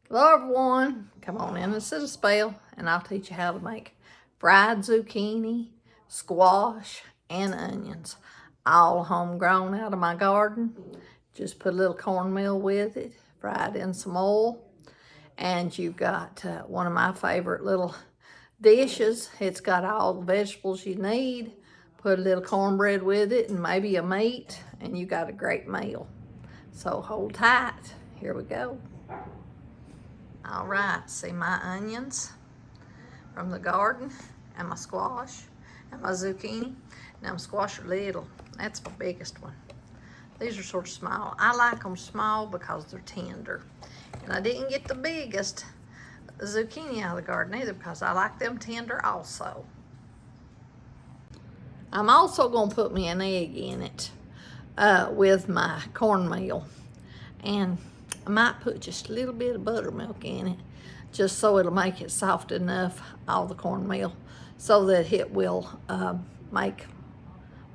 Hello everyone, come on in and sit a spell and I'll teach you how to make fried zucchini, squash, and onions. All homegrown out of my garden. Just put a little cornmeal with it, fry it in some oil, and you've got one of my favorite little dishes. It's got all the vegetables you need. Put a little cornbread with it and maybe a meat, and you got a great meal. So hold tight, here we go. All right, see my onions from the garden and my squash and my zucchini. Now my squash are little. That's my biggest one. These are sort of small. I like them small because they're tender. And I didn't get the biggest zucchini out of the garden either because I like them tender also. I'm also gonna put me an egg in it with my cornmeal. And I might put just a little bit of buttermilk in it just so it'll make it soft enough, all the cornmeal, so that it will make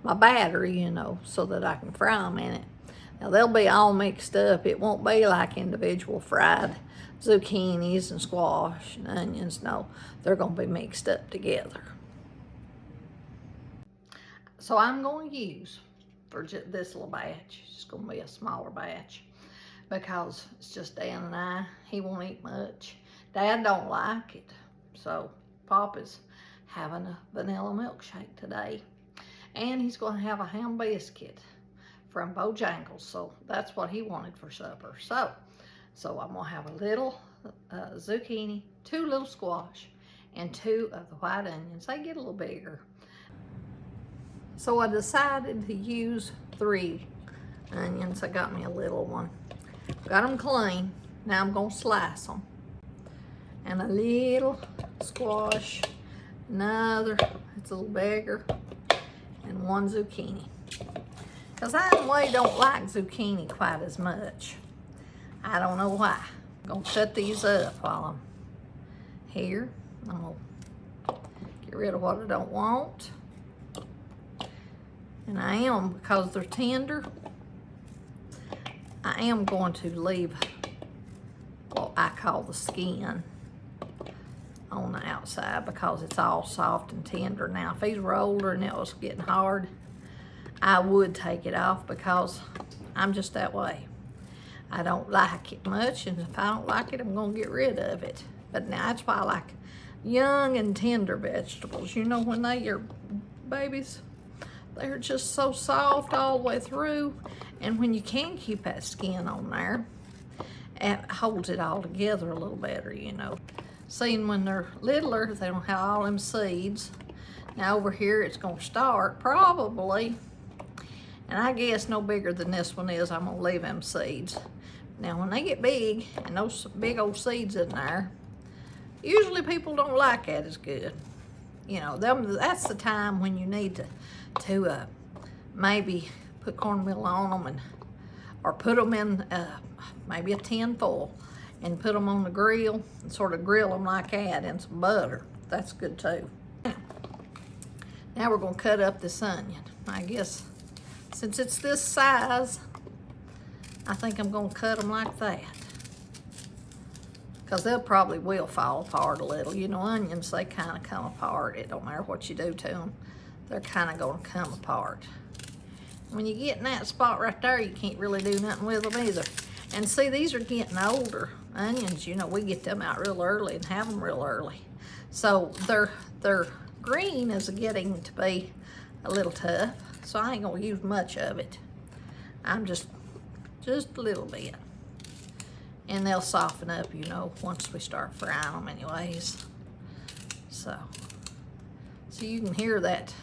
my batter, you know, so that I can fry them in it. Now they'll be all mixed up. It won't be like individual fried zucchinis and squash and onions. No, they're gonna be mixed up together. So I'm going to use, for just this little batch, it's just gonna be a smaller batch, because it's just Dan and I. He won't eat much. Dad don't like it. So Pop is having a vanilla milkshake today. And he's gonna have a ham biscuit from Bojangles. So that's what he wanted for supper. So I'm gonna have a little zucchini, 2 little squash, and 2 of the white onions. They get a little bigger. So I decided to use 3 onions. I got me a little one. Got them clean. Now I'm gonna slice them. And a little squash, another, it's a little bigger, and 1 zucchini. Because I really don't like zucchini quite as much. I don't know why. I'm gonna cut these up while I'm here. I'm gonna get rid of what I don't want. And I am, because they're tender, I am going to leave what I call the skin on the outside because it's all soft and tender. Now, if these were older and it was getting hard, I would take it off because I'm just that way. I don't like it much, and if I don't like it, I'm gonna get rid of it. But now that's why I like young and tender vegetables. You know, when they are babies, they're just so soft all the way through. And when you can keep that skin on there, it holds it all together a little better, you know. Seeing when they're littler, they don't have all them seeds. Now over here, it's gonna start probably, and I guess no bigger than this one is, I'm gonna leave them seeds. Now when they get big, and those big old seeds in there, usually people don't like that as good. You know, that's the time when you need to maybe put cornmeal on them, or put them in maybe a tin foil and put them on the grill and sort of grill them like that in some butter. That's good too. Now we're gonna cut up this onion. I guess since it's this size, I think I'm gonna cut them like that, because they'll probably will fall apart a little. You know, onions, they kind of come apart. It don't matter what you do to them. They're kind of gonna come apart. When you get in that spot right there, you can't really do nothing with them either. And see, these are getting older. Onions, you know, we get them out real early and have them real early. So their green is getting to be a little tough. So I ain't gonna use much of it. I'm just a little bit. And they'll soften up, you know, once we start frying them anyways. So you can hear that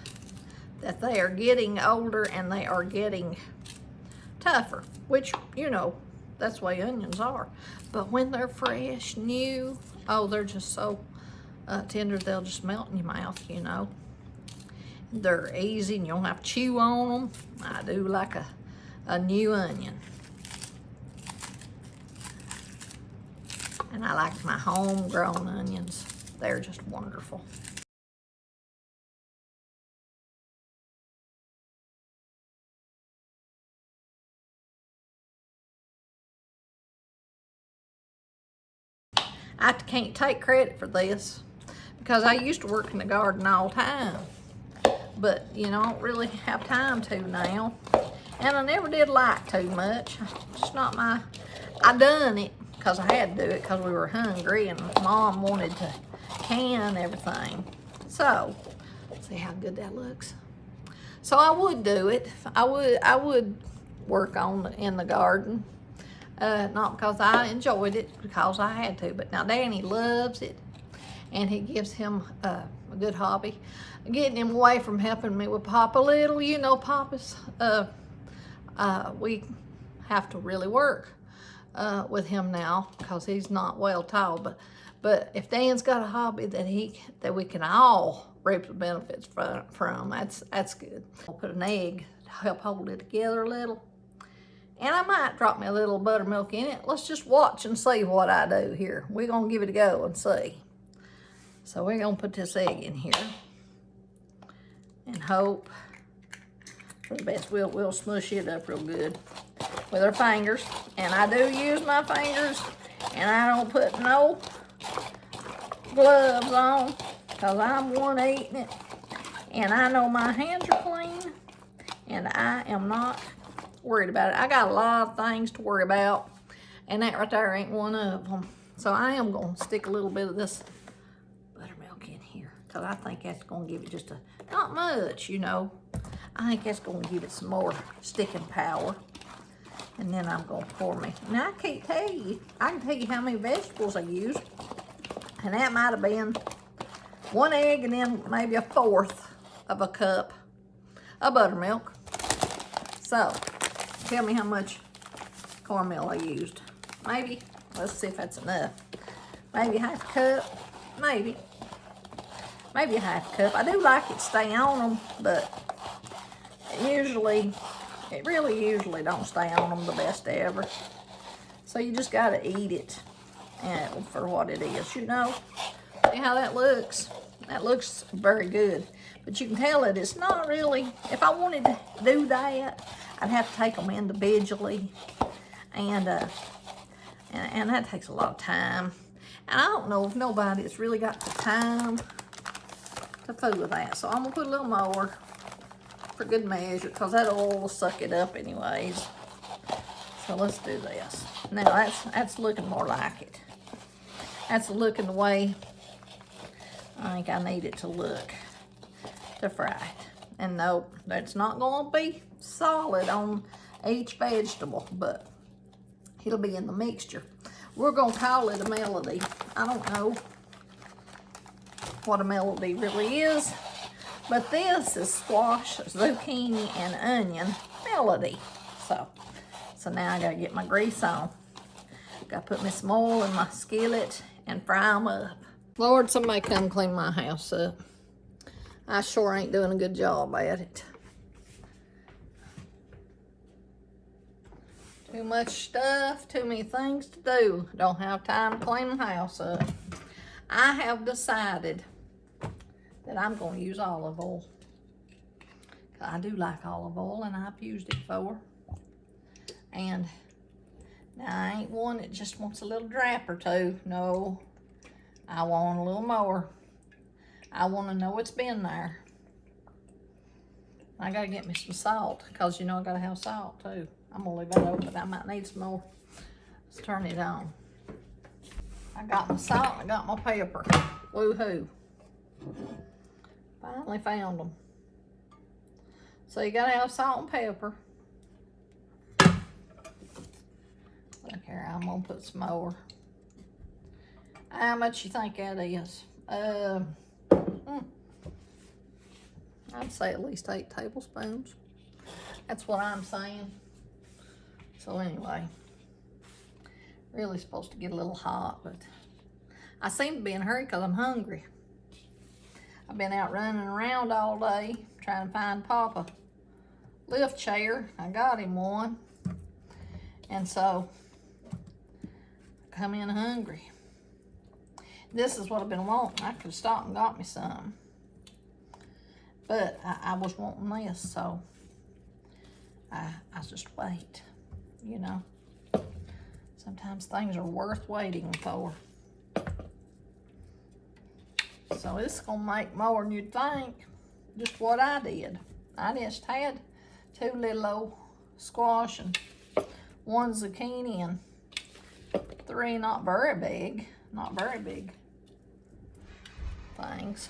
they are getting older and they are getting tougher, which, you know, that's the way onions are. But when they're fresh, new, oh, they're just so tender, they'll just melt in your mouth, you know. They're easy and you don't have to chew on them. I do like a new onion. And I like my homegrown onions. They're just wonderful. I can't take credit for this because I used to work in the garden all the time. But, you know, I don't really have time to now. And I never did like too much. It's not my, I done it because I had to do it because we were hungry and Mom wanted to can everything. So, see how good that looks. So I would do it. I would work in the garden. Not because I enjoyed it, because I had to. But now Danny loves it, and he gives him a good hobby. Getting him away from helping me with Papa little, you know, Papa's, we have to really work with him now because he's not well taught. But if Dan's got a hobby that we can all reap the benefits from, that's good. I'll put an egg to help hold it together a little. And I might drop me a little buttermilk in it. Let's just watch and see what I do here. We're gonna give it a go and see. So we're gonna put this egg in here and hope for the best. We'll smush it up real good with our fingers. And I do use my fingers, and I don't put no gloves on because I'm one eating it. And I know my hands are clean, and I am not worried about it. I got a lot of things to worry about, and that right there ain't one of them. So I am going to stick a little bit of this buttermilk in here because I think that's going to give it just not much, you know. I think that's going to give it some more sticking power. And then I'm going to pour me. Now, I can't tell you. I can tell you how many vegetables I used. And that might have been 1 egg and then maybe 1/4 of a cup of buttermilk. So, tell me how much cornmeal I used. Maybe, let's see if that's enough. Maybe 1/2 cup, maybe. Maybe 1/2 cup. I do like it to stay on them, but it really usually don't stay on them the best ever. So you just gotta eat it for what it is, you know. See how that looks? That looks very good. But you can tell that it's not really, if I wanted to do that, I'd have to take them individually. And that takes a lot of time. And I don't know if nobody's really got the time to fool with that. So I'm gonna put a little more for good measure because that oil will suck it up anyways. So let's do this. Now that's looking more like it. That's looking the way I think I need it to look to fry it. And no, that's not gonna be solid on each vegetable, but it'll be in the mixture. We're gonna call it a melody. I don't know what a melody really is, but this is squash, zucchini, and onion melody. So now I gotta get my grease on. Gotta put me some oil in my skillet and fry them up. Lord, somebody come clean my house up. I sure ain't doing a good job at it. Too much stuff, too many things to do. Don't have time to clean my house up. I have decided that I'm going to use olive oil. I do like olive oil, and I've used it before. And now I ain't one that just wants a little drap or two. No, I want a little more. I want to know it's been there. I got to get me some salt because, you know, I got to have salt too. I'm going to leave that open, but I might need some more. Let's turn it on. I got my salt, I got my pepper. Woohoo. Finally found them. So you got to have salt and pepper. Look here, I'm going to put some more. How much you think that is? I'd say at least 8 tablespoons. That's what I'm saying. So anyway, really supposed to get a little hot, but I seem to be in a hurry because I'm hungry. I've been out running around all day trying to find Papa lift chair. I got him one. And so I come in hungry. This is what I've been wanting. I could have stopped and got me some. But I was wanting this, so I just wait, you know. Sometimes things are worth waiting for. So it's gonna make more than you'd think. Just what I did. I just had 2 little old squash and 1 zucchini and 3 not very big things.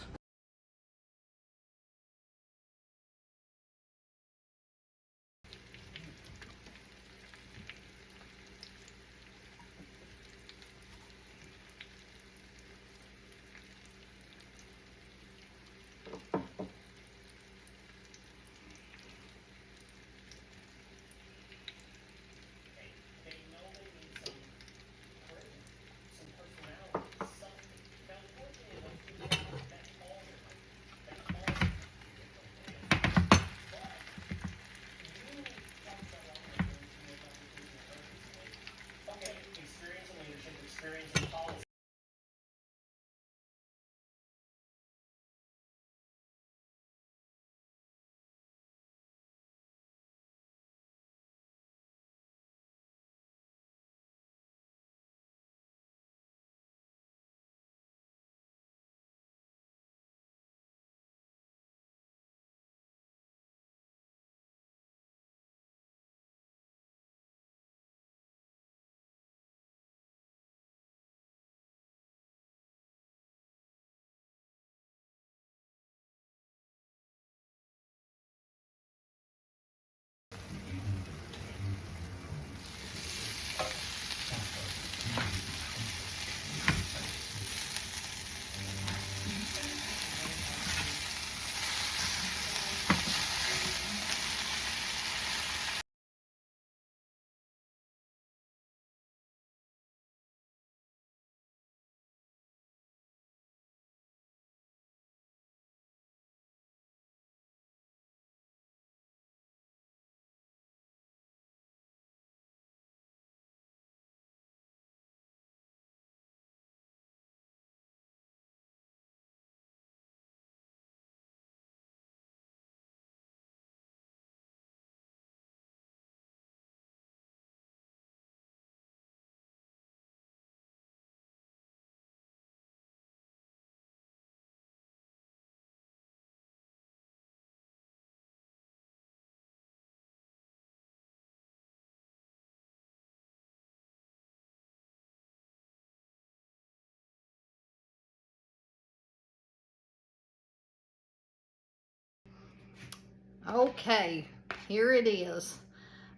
Okay, here it is.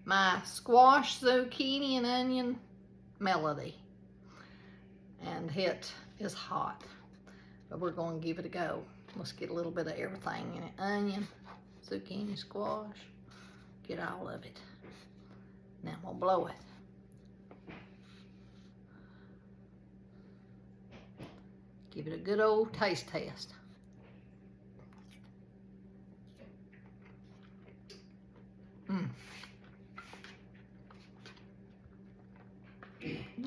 My squash, zucchini, and onion melody. And it is hot, but we're going to give it a go. Let's get a little bit of everything in it. Onion, zucchini, squash, get all of it. Now we'll blow it. Give it a good old taste test.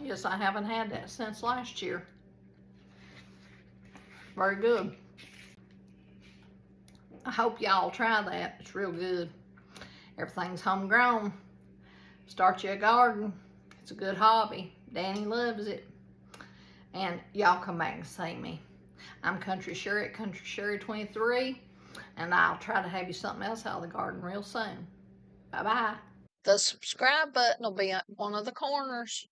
Yes, I haven't had that since last year. Very good. I hope y'all try that. It's real good. Everything's homegrown. Start you a garden. It's a good hobby. Danny loves it. And y'all come back and see me. I'm Country Sherry at Country Sherry 23, and I'll try to have you something else out of the garden real soon. Bye-bye. The subscribe button will be at one of the corners.